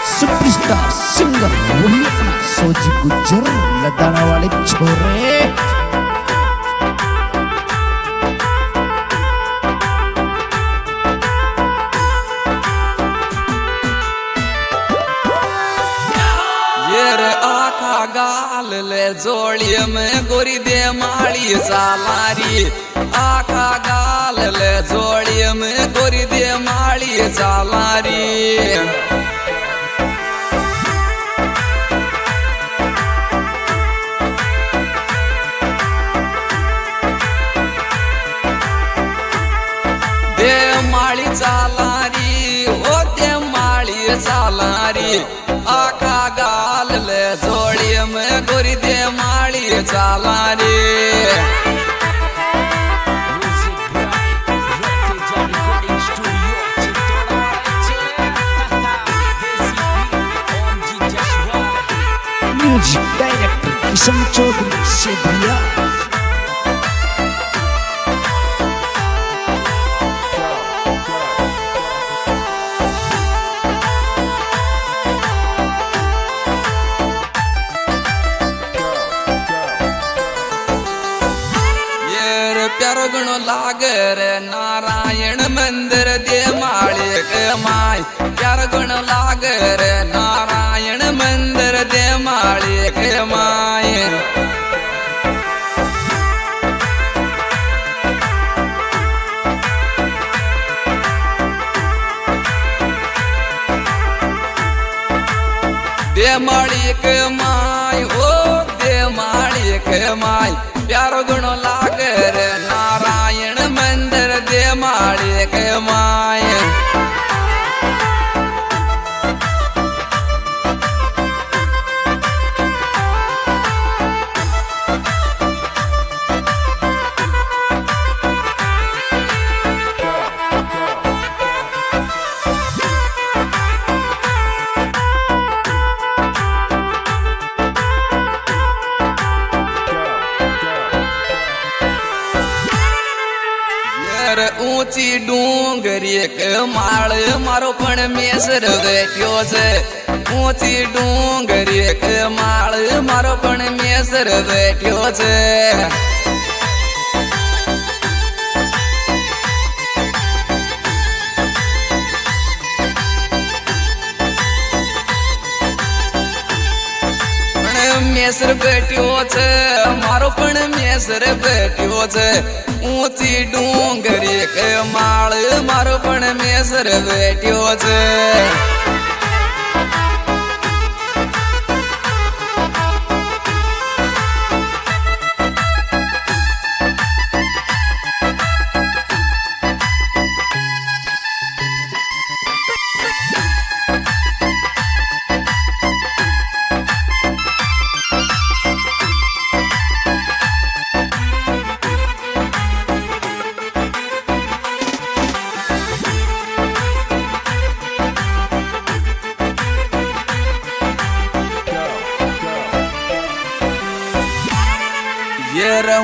Superstar singer वही अपना सोची गुजर लदाना वाले छोरे। आखा गाल ले जोड़ी में गोरी दे माड़ी सालारी। आखा गाल ले जोड़ी में गोरी दे माड़ी सालारी। दे माड़ी सालारी ओ दे माड़ी सालारी। आखा गाल ले जोड़ी में गोरी दे माड़ी सालारी। म्यूजिक डायरेक्टर किशन चौधरी से दिया। प्यारो गणो लागे रे नारायण मंदिर दे माड़ी के माय। प्यारो गणो लागे रे नारायण मंदिर दे माड़ी के माय। दे माड़ी के माय ओ दे माड़ी के माय। प्यारो गुणो लागे रे नारायण मंदिर दे माड़ी के माय। ऊंची डूंगरी के माळ मारो पण मेसर बैठ्यो छे। ऊंची डूंगरी के माळ मारो पण मेसर बैठ्यो छे। मेसर बैठ्यो छे मारो पण मेसर बैठ्यो छे। ऊंची डूंगरी के माळ मारो पण मेसर बैठ्यो छे।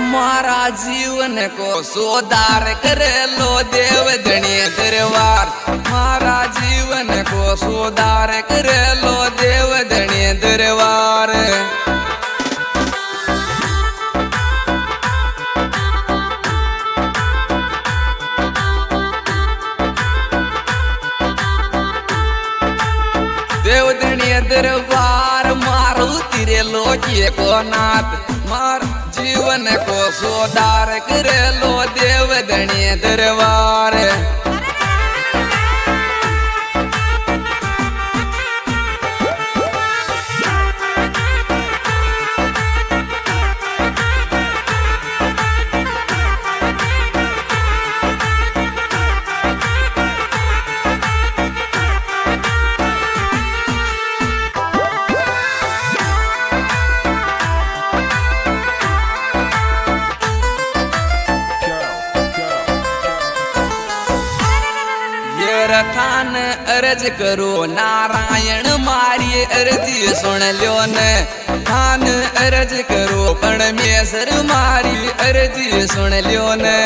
मारा जीवन को सुधार करेलो देव धनी दरबार। मारा जीवन को सुधार करेलो देव धनी दरबार। देव धनी दरबार मारू तिरे लोकी को नाथ। मार जीवन को सुधार करेलो देव धनी दरबार। थान अर्ज करो नारायण मारी अर्जी सुन लो ने। थान अरज करो पण में सर मारी अर्जी सुन लियो ने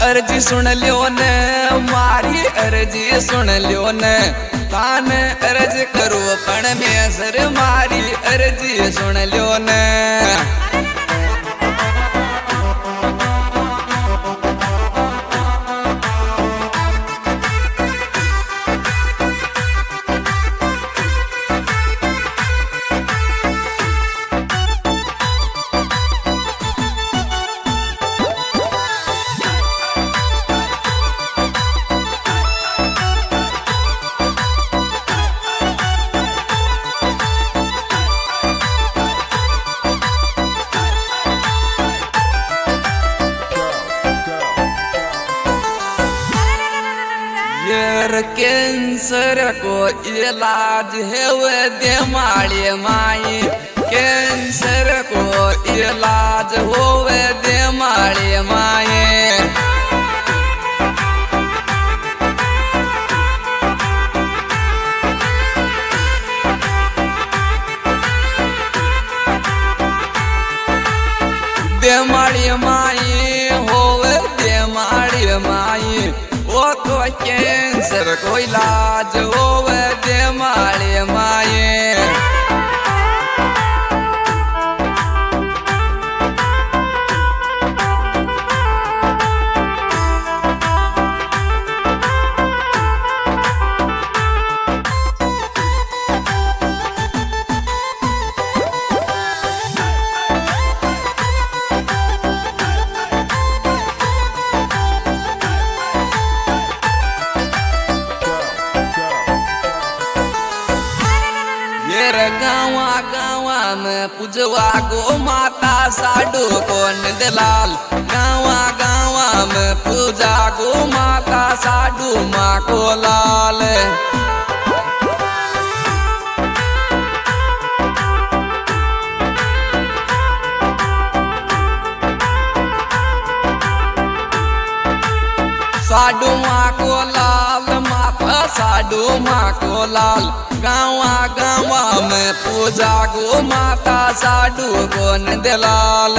अर्जी सुन लियो ने मारी अर्जी सुन लियो ने तान अर्ज करो पण में सर मारी अर्जी सुन लियो ने कैंसर को इलाज है वो दे माड़ी माई कैंसर को इलाज हो वो दे माड़ी माई दे माड़ी माई हो दे माड़ी माई वो तो कैंसर को इलाज हो दे माड़ी माए गावा गावा में पूजवा गो माता साडू कौन दलाल गावा गावा में पूजा गो माता साडू माँ को लाल साडू माँ को लाल माता साडू माँ को लाल गावा गावा में पूजा गो माता साडू कौन दलाल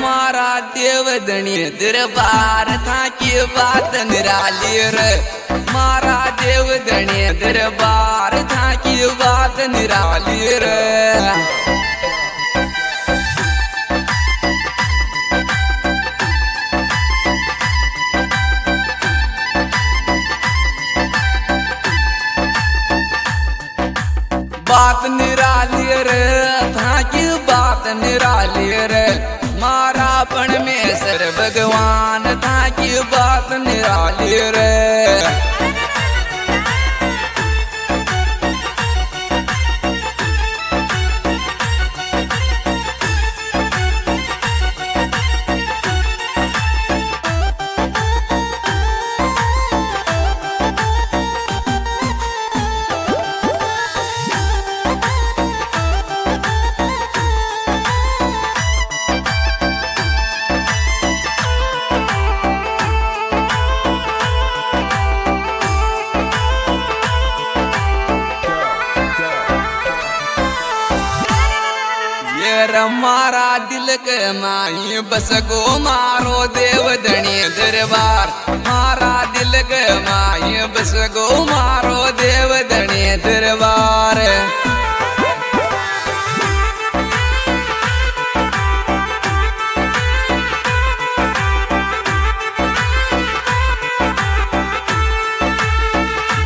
मारा देवदनी दरबार था की बात निराली रे मारा देवदनी दरबार था की बात निराली रे बात निराली रे था की बात निराली रे मारा पण में सर भगवान था की बात निराली रे मारा दिल के माही बस गो मारो देवधनी दरबार मारा दिल के माही बस गो मारो देवधनी दरबार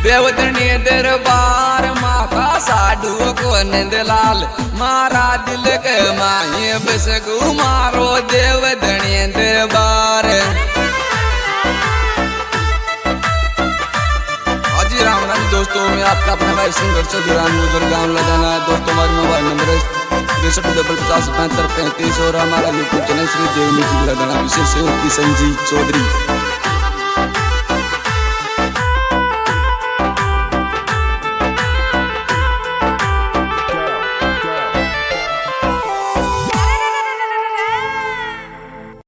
देवधनी दरबार माता साधु को नंदलाल मारा दिल के माए बस मारो देवधनी दरबार। हाजी राम राम दोस्तों, मैं आपका अपना भाई सिंगर चौधरी मुजर गाँव लगाना। दोस्तों हमारा मोबाइल नंबर है 6350 75 35 और हमारा यूट्यूब चैनल श्री देव म्यूजिक लगाना। विशेष किशन जी चौधरी।